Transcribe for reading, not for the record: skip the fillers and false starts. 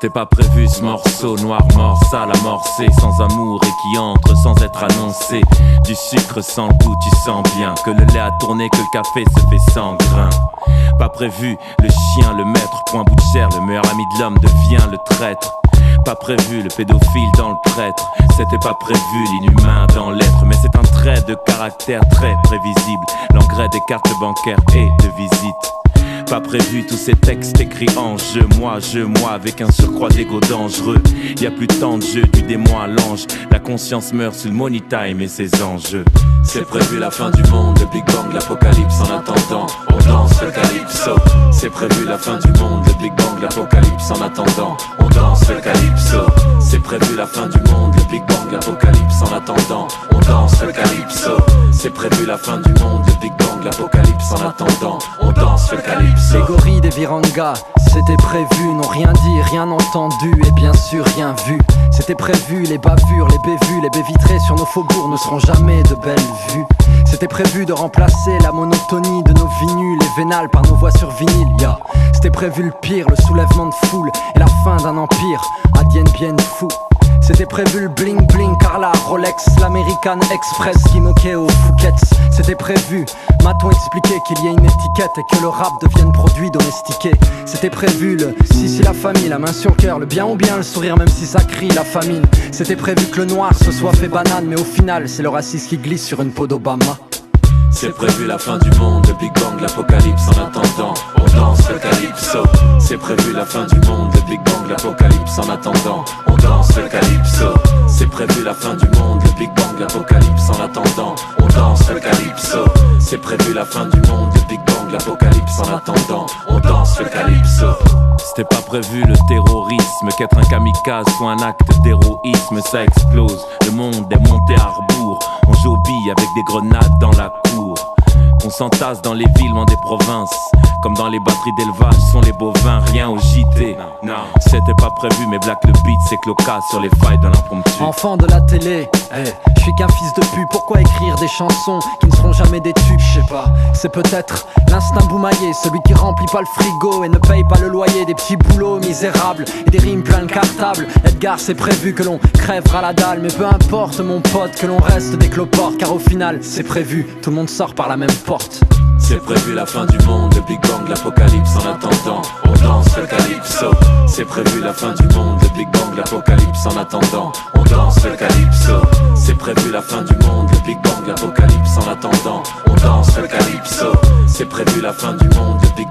C'était pas prévu ce morceau, noir mort, sale amorcé, sans amour et qui entre sans être annoncé. Du sucre sans le goût, tu sens bien que le lait a tourné, que le café se fait sans grain. Pas prévu, le chien, le maître, point bout de chair, le meilleur ami de l'homme devient le traître. Pas prévu, le pédophile dans le prêtre. C'était pas prévu, l'inhumain dans l'être. Mais c'est un trait de caractère très prévisible, l'engrais des cartes bancaires et de visite. Pas prévu tous ces textes écrits en jeu. Moi, avec un surcroît d'ego dangereux. Y a plus tant de jeu du démon à l'ange. La conscience meurt sous le money time et ses enjeux. C'est prévu la fin du monde, le Big Bang, l'apocalypse. En attendant, on danse le calypso. C'est prévu la fin du monde, le Big Bang, l'apocalypse. En attendant, on danse le calypso. C'est prévu la fin du monde, le Big Bang, l'apocalypse. En attendant, on danse le calypso. C'est prévu la fin du monde, le Big Bang, l'apocalypse. En attendant, on danse le calypso. Les gorilles des Viranga, c'était prévu, n'ont rien dit, rien entendu et bien sûr rien vu. C'était prévu, les bavures, les bévues, les baies vitrées sur nos faubourgs ne seront jamais de belles vues. C'était prévu de remplacer la monotonie de nos vinyles et vénales par nos voix sur vinyle, yeah. C'était prévu le pire, le soulèvement de foule et la fin d'un empire, Adien bien fou. C'était prévu le bling bling, Carla, Rolex, l'American Express qui moquait aux Fouquettes. C'était prévu, m'a-t-on expliqué qu'il y ait une étiquette et que le rap devienne produit domestiqué. C'était prévu le si la famille, la main sur le cœur, le bien ou bien le sourire même si ça crie la famine. C'était prévu que le noir se soit fait banane, mais au final c'est le racisme qui glisse sur une peau d'Obama. C'est prévu la fin du monde, le Big Bang, l'apocalypse. En attendant, on danse le calypso. C'est prévu la fin du monde, le Big Bang, l'apocalypse. En attendant, on danse le calypso. C'est prévu la fin du monde, le Big Bang, l'apocalypse. En attendant, on danse le calypso. C'est prévu la fin du monde, le Big Bang, l'apocalypse. En attendant, on danse le calypso. C'était pas prévu le terrorisme, qu'être un kamikaze soit un acte d'héroïsme. Ça explose, le monde est monté à rebours. On joue aux billes avec des grenades dans la cour. On s'entasse dans les villes loin des provinces. Comme dans les batteries d'élevage sont les bovins, rien au JT. Non, c'était pas prévu mais Black le beat c'est Cloca sur les failles de l'impromptu. Enfant de la télé, je suis qu'un fils de pute. Pourquoi écrire des chansons qui ne seront jamais des tubes? Je sais pas, c'est peut-être l'instinct boumaillé, celui qui remplit pas le frigo et ne paye pas le loyer. Des petits boulots misérables et des rimes plein de cartables. Edgar, c'est prévu que l'on crèvera la dalle, mais peu importe mon pote que l'on reste des cloportes, car au final c'est prévu, tout le monde sort par la même porte. C'est prévu la fin du monde, le Big Bang, l'apocalypse. En attendant, on danse le calypso. C'est prévu la fin du monde, le Big Bang, l'apocalypse. En attendant, on danse le calypso. C'est prévu la fin du monde, le Big Bang, l'apocalypse. En attendant, on danse le calypso. C'est prévu la fin du monde, le Big